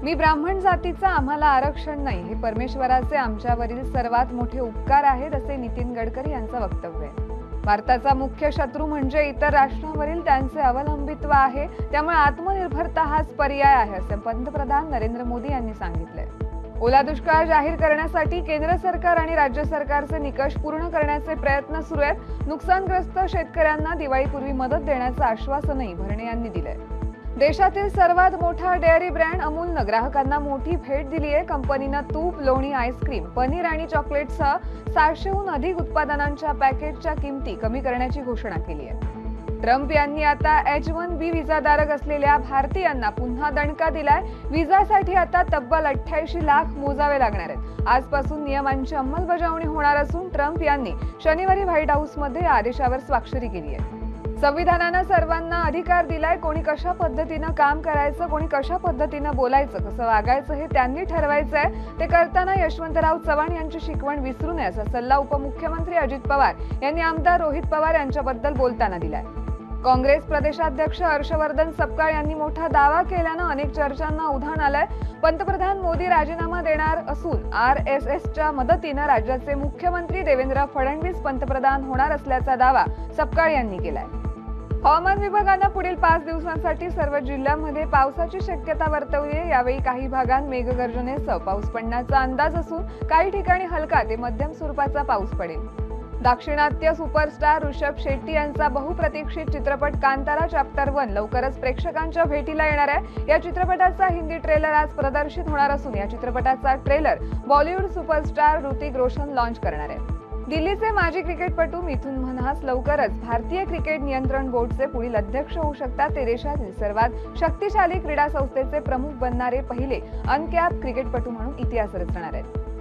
मी ब्राह्मण जातीचा, आम्हाला आरक्षण नाही, हे परमेश्वराचे आमच्यावरील सर्वात मोठे उपकार आहेत, असे नितीन गडकरी यांचं वक्तव्य आहे। भारताचा मुख्य शत्रू म्हणजे इतर राष्ट्रांवरील त्यांचे अवलंबित्व आहे, त्यामुळे आत्मनिर्भरता हाच पर्याय आहे, असे पंतप्रधान नरेंद्र मोदी यांनी सांगितले। ओला दुष्काळ जाहीर करण्यासाठी केंद्र सरकार आणि राज्य सरकारचे निकष पूर्ण करण्याचे प्रयत्न सुरू आहेत। नुकसानग्रस्त शेतकऱ्यांना दिवाळीपूर्वी मदत देण्याचं आश्वासनही भरणे यांनी दिलंय। देशातील सर्वात मोठा डेअरी ब्रँड अमूलनं ग्राहकांना मोठी भेट दिली आहे। कंपनीनं तूप, लोणी, आईस्क्रीम, पनीर आणि चॉकलेटसह 700हून अधिक उत्पादनांच्या पॅकेटच्या किमती कमी करण्याची घोषणा केली आहे। ट्रम्प यांनी आता H-1B व्हिसाधारक असलेल्या भारतीयांना पुन्हा दणका दिलाय। व्हिसासाठी आता तब्बल 88 लाख मोजावे लागणार आहेत। आजपासून नियमांची अंमलबजावणी होणार असून ट्रम्प यांनी शनिवारी व्हाईट हाऊसमध्ये या आदेशावर स्वाक्षरी केली आहे। संविधानानं सर्वांना अधिकार दिलाय। कोणी कशा पद्धतीनं काम करायचं, कोणी कशा पद्धतीनं बोलायचं, कसं वागायचं हे त्यांनी ठरवायचंय। ते करताना यशवंतराव चव्हाण यांची शिकवण विसरू नये असा सल्ला उपमुख्यमंत्री अजित पवार यांनी आमदार रोहित पवार यांच्याबद्दल बोलताना दिलाय। काँग्रेस प्रदेशाध्यक्ष हर्षवर्धन सपकाळ यांनी मोठा दावा केल्यानं अनेक चर्चांना उधाण आलंय। पंतप्रधान मोदी राजीनामा देणार असून RSSच्या मदतीनं राज्याचे मुख्यमंत्री देवेंद्र फडणवीस पंतप्रधान होणार असल्याचा दावा सपकाळ यांनी केलाय। हवामान विभागानं पुढील 5 दिवसांसाठी सर्व जिल्ह्यांमध्ये पावसाची शक्यता वर्तवली आहे। यावेळी काही भागांत मेघगर्जनेसह पाऊस पडण्याचा अंदाज असून काही ठिकाणी हलका ते मध्यम स्वरूपाचा पाऊस पडेल। दाक्षिणात्य सुपरस्टार ऋषभ शेट्टी यांचा बहुप्रतीक्षित चित्रपट कांतारा चॅप्टर 1 लवकरच प्रेक्षकांच्या भेटीला येणार आहे। या चित्रपटाचा हिंदी ट्रेलर आज प्रदर्शित होणार असून या चित्रपटाचा trailer Bollywood superstar Hrithik Roshan launch करणार आहे। दिल्लीचे माजी क्रिकेटपटू मिथुन मन्हास लवकरच भारतीय क्रिकेट नियंत्रण बोर्डचे पुढील अध्यक्ष होऊ शकतात। ते देशातील सर्वात शक्तिशाली क्रीडा संस्थेचे प्रमुख बनणारे पहिले अनकॅप क्रिकेटपटू म्हणून इतिहास रचणार आहेत।